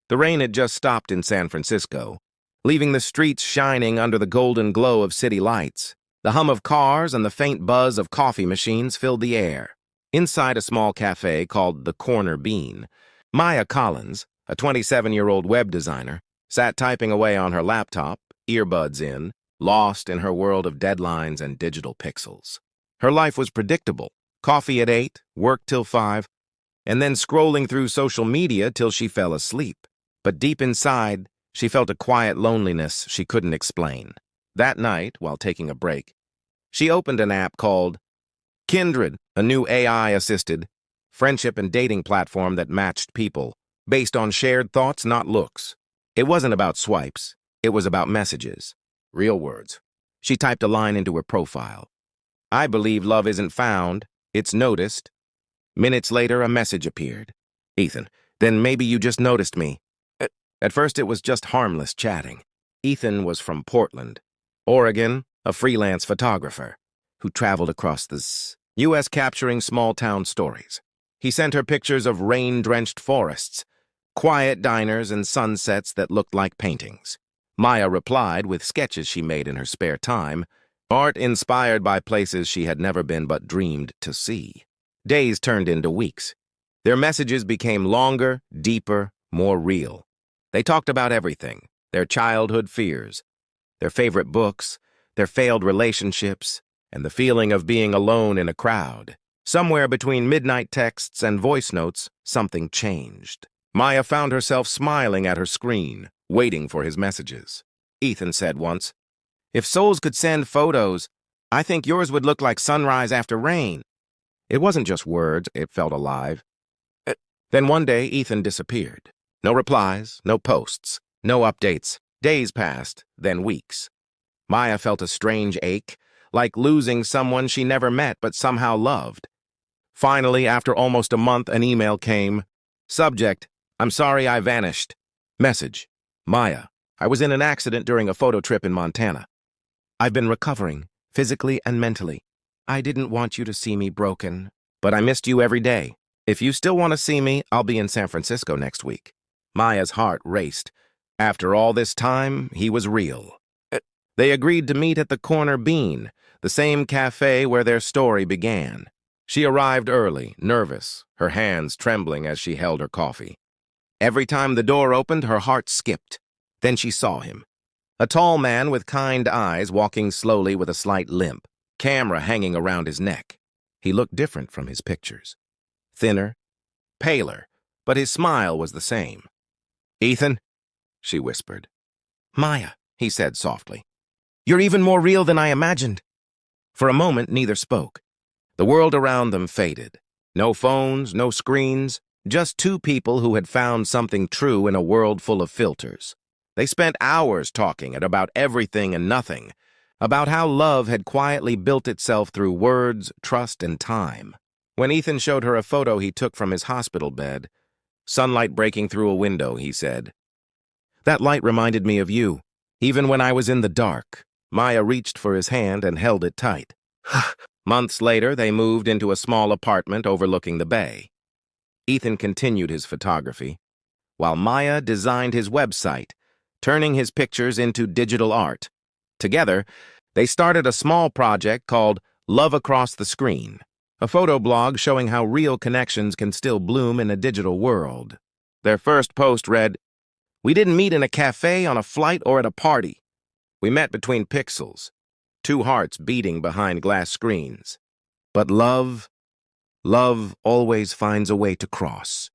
The rain had just stopped in San Francisco, leaving the streets shining under the golden glow of city lights. The hum of cars and the faint buzz of coffee machines filled the air. Inside a small cafe called The Corner Bean, Maya Collins, a 27-year-old web designer, sat typing away on her laptop, earbuds in, lost in her world of deadlines and digital pixels. Her life was predictable: coffee at 8, work till 5, and then scrolling through social media till she fell asleep. But deep inside, she felt a quiet loneliness she couldn't explain. That night, while taking a break, she opened an app called Kindred, a new AI-assisted friendship and dating platform that matched people based on shared thoughts, not looks. It wasn't about swipes. It was about messages. Real words. She typed a line into her profile. "I believe love isn't found, it's noticed." Minutes later, a message appeared. "Ethan, then maybe you just noticed me." At first, it was just harmless chatting. Ethan was from Portland, Oregon, a freelance photographer who traveled across the U.S. capturing small-town stories. He sent her pictures of rain-drenched forests, quiet diners, and sunsets that looked like paintings. Maya replied with sketches she made in her spare time, art inspired by places she had never been but dreamed to see. Days turned into weeks. Their messages became longer, deeper, more real. They talked about everything: their childhood fears, their favorite books, their failed relationships, and the feeling of being alone in a crowd. Somewhere between midnight texts and voice notes, something changed. Maya found herself smiling at her screen, waiting for his messages. Ethan said once, "If souls could send photos, I think yours would look like sunrise after rain." It wasn't just words, it felt alive. Then one day, Ethan disappeared. No replies, no posts, no updates. Days passed, then weeks. Maya felt a strange ache, like losing someone she never met but somehow loved. Finally, after almost a month, an email came. Subject: "I'm sorry I vanished." Message: "Maya, I was in an accident during a photo trip in Montana. I've been recovering, physically and mentally. I didn't want you to see me broken, but I missed you every day. If you still want to see me, I'll be in San Francisco next week." Maya's heart raced. After all this time, he was real. They agreed to meet at the Corner Bean, the same cafe where their story began. She arrived early, nervous, her hands trembling as she held her coffee. Every time the door opened, her heart skipped. Then she saw him. A tall man with kind eyes, walking slowly with a slight limp, camera hanging around his neck. He looked different from his pictures. Thinner, paler, but his smile was the same. "Ethan?" she whispered. "Maya," he said softly. "You're even more real than I imagined." For a moment, neither spoke. The world around them faded. No phones, no screens, just two people who had found something true in a world full of filters. They spent hours talking about everything and nothing, about how love had quietly built itself through words, trust, and time. When Ethan showed her a photo he took from his hospital bed, "Sunlight breaking through a window," he said. "That light reminded me of you, even when I was in the dark." Maya reached for his hand and held it tight. Months later, they moved into a small apartment overlooking the bay. Ethan continued his photography, while Maya designed his website, turning his pictures into digital art. Together, they started a small project called Love Across the Screen, a photo blog showing how real connections can still bloom in a digital world. Their first post read, "We didn't meet in a cafe, on a flight, or at a party. We met between pixels, two hearts beating behind glass screens. But love always finds a way to cross."